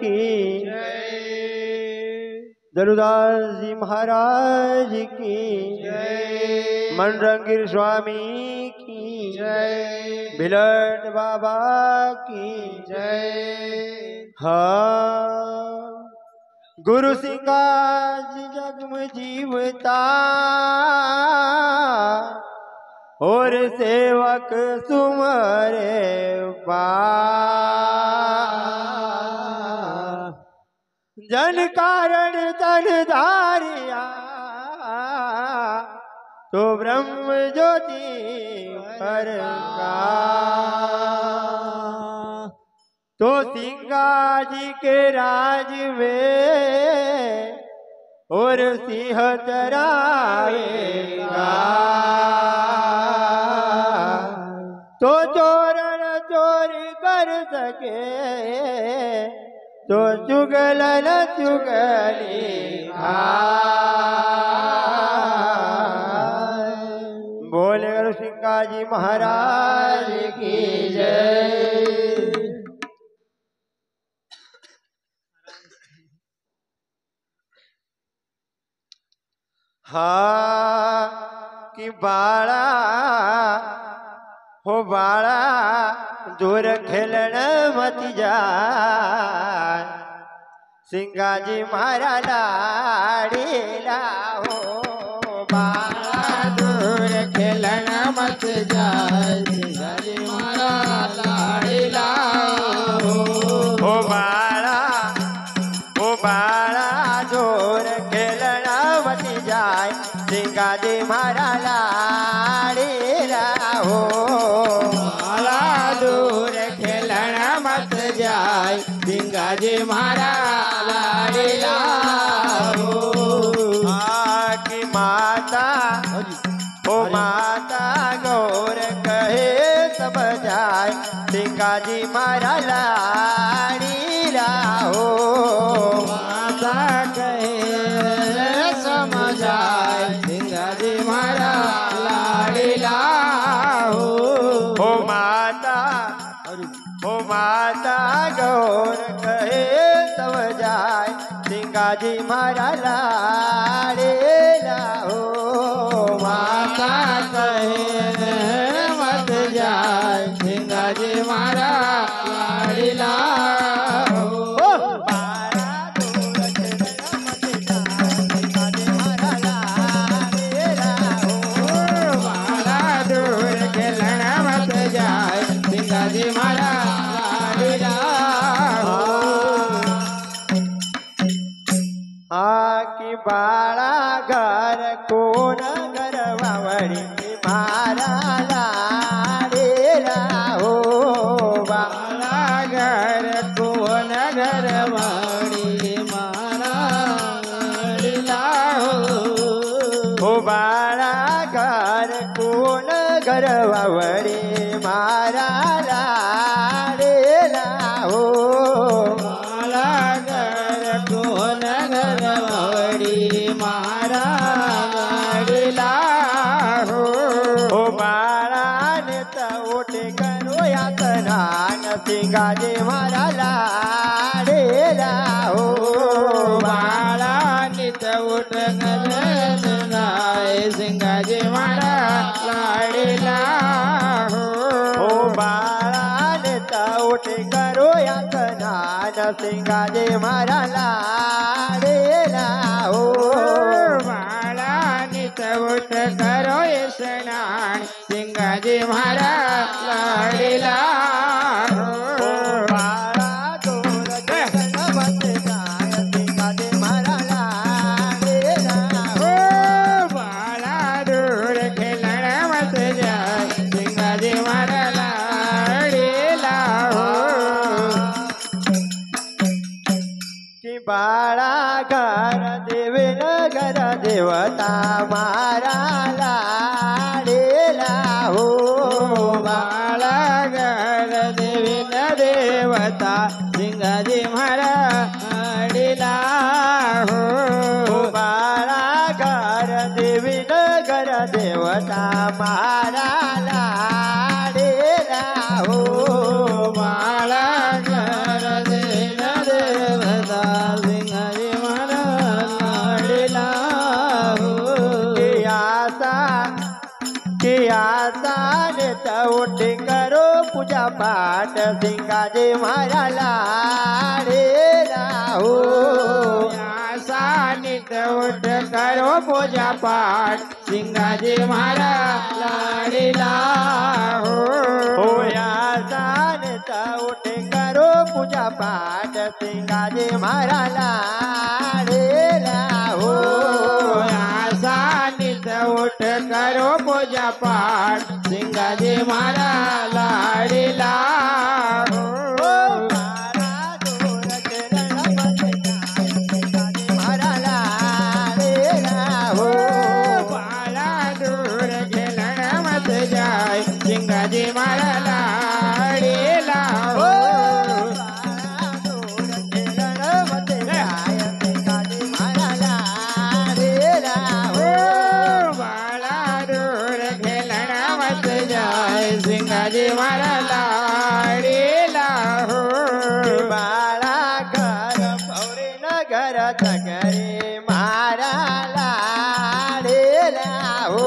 की दरुदास जी महाराज की मनरंगीर स्वामी की बिलट बाबा की हाँ गुरु सिंगाज जग में जीवता और सेवक सुमरे पा जन कारण तन धारिया तो ब्रह्म ज्योति का तो सिंगा जी के राज में और सिंह चराएगा तो चोरण चोरी कर सके तो चुगल न चुगली बोले गुरु सिंगा जी महाराज की जय। हाँ कि बाड़ा हो बाड़ा दूर खेलन मत जा सिंगा जी मारा लाड़ीला हो बाड़ा दूर खेलन मत जा सिंगा जी मारा लाड़ीला हो बाड़ा दूर खेलना मत जाए सिंगा जी मारा लाड़ीला हो बाला दूर खेलना मत जाए सिंगा जी मारा लाड़ीला हो की माता ओ माता गौर कहे सब जाए सिंगा जी मारा लाड़ीला हो माता कहे समझाए सिंगा जी मारा लाड़ीला हो माता गौर कहे सब जाए सिंगा जी मारा लाड़ीला हो माता कहे मत जाए सिंगा जी मारा लाड़ीला की बाड़ा घर कोन घर बावड़ी मारा लाड़ीला हो बाड़ा घर कोन घर बावड़ी मारा लाड़ीला हो बाड़ा घर कोन घर बावड़ी मारा लाड़ीला हो मारा लाड़ीला हो बाड़ा ने उठ करो या तनान सिंगा जी मारा लाड़ीला हो बाड़ा ने उठ कर सिंगा जी मारा लाड़ीला हो बाड़ा ने उठ करो या तनान सिंगा जी मारा लाड़ीला हो बाला नित उठ करो स्नान सिंगा जी मारा लाड़ीला हो बाला दूर खेलन मत जाए सिंगा जी मारा लाड़ीला हो बाला दूर खेलन मत जाए सिंगा जी मारा लाड़ीला हो कि बाड़ा घर देवे नगर देवता मारा लाड़ीला हो बाड़ा घर देवे न देवता सिंगा जी मारा लाड़ीला हो बाड़ा घर देवी नगर देवता मारा लाड़ीला हो बाड़ा घर देवी न पूजा पाठ सिंगाजी मारा लाडेला हो सानित उठ करो पूजा पाठ सिंगाजी मारा लाडीला हो या सानित उठ करो पूजा पाठ सिंगाजी मारा लाडेला हो सानित उठ करो पूजा पाठ सिंगाजी मारा लाडीला सिंगाजी मारा लाडीला हो बाळा दूर खेळण मत जाय सिंगाजी मारा लाडीला हो बाळा घर पौरी नगर चकरी मारा लाडेला हो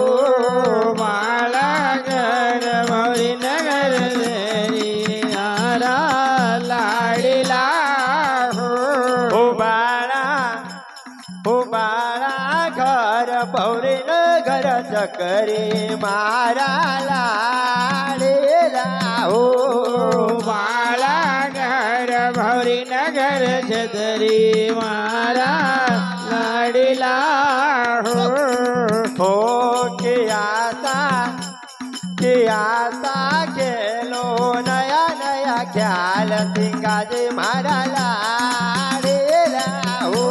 बाळा घर मौरी नगर देरी नारा लाडीला हो बाळा घर पौरी नगर चकरी मारा लाडेला हो बाळा घर भौरी नगर छतरी मारा लाडीला हो कियासा खेलो नया नया ख्याल सिंगाजी मारा लाडेला हो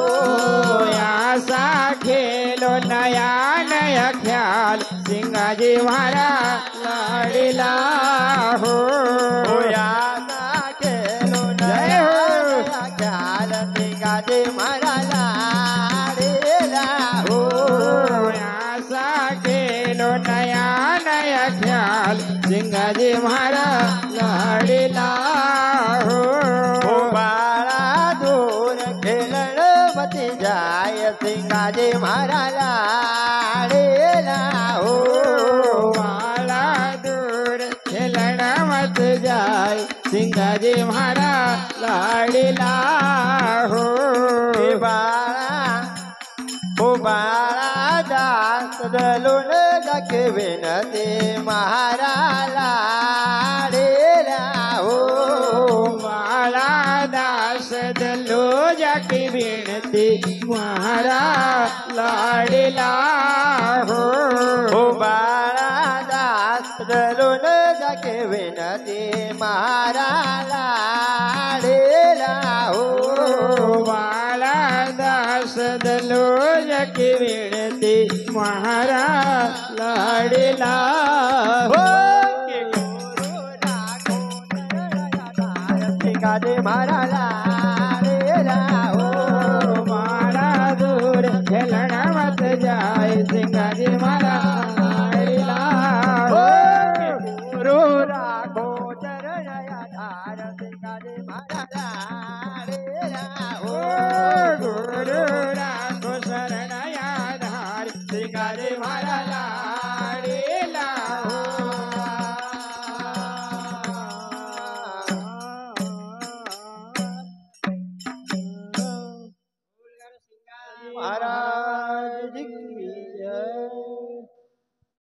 यासा खेलो नया नया ख्याल सिंगाजी मारा लाडीला हो यासा खेलो नया नया ख्याल सिंगाजी मारा लाडेला हो यासा खेलो नया नया ख्याल सिंगाजी मारा लाडीला हो बाळा दूर खेळण मती जाय सिंगाजी मारा लाडेला हो बाळा दूर खेळण मत जाय सिंगाजी मारा लाडीला हो बाळा दास दलून दाखवेन ते मारा लाडेला हो बाळा दास दलो जाकी विनती मारा लाडीला हो बाळा दास दलून दाखवेन ते मारा लाडेला हो बाळा दास दलो जाकी विनती मारा लाडीला हो सिंगाजी मारा लाडेला हो बाळा दूर खेळण मत जाय सिंगाजी मारा लाडीला हो गुरु राखो चरणया धार सिंगाजी मारा लाडेला हो गुरु राखो शरणया धार सिंगाजी मारा लाडीला महाराज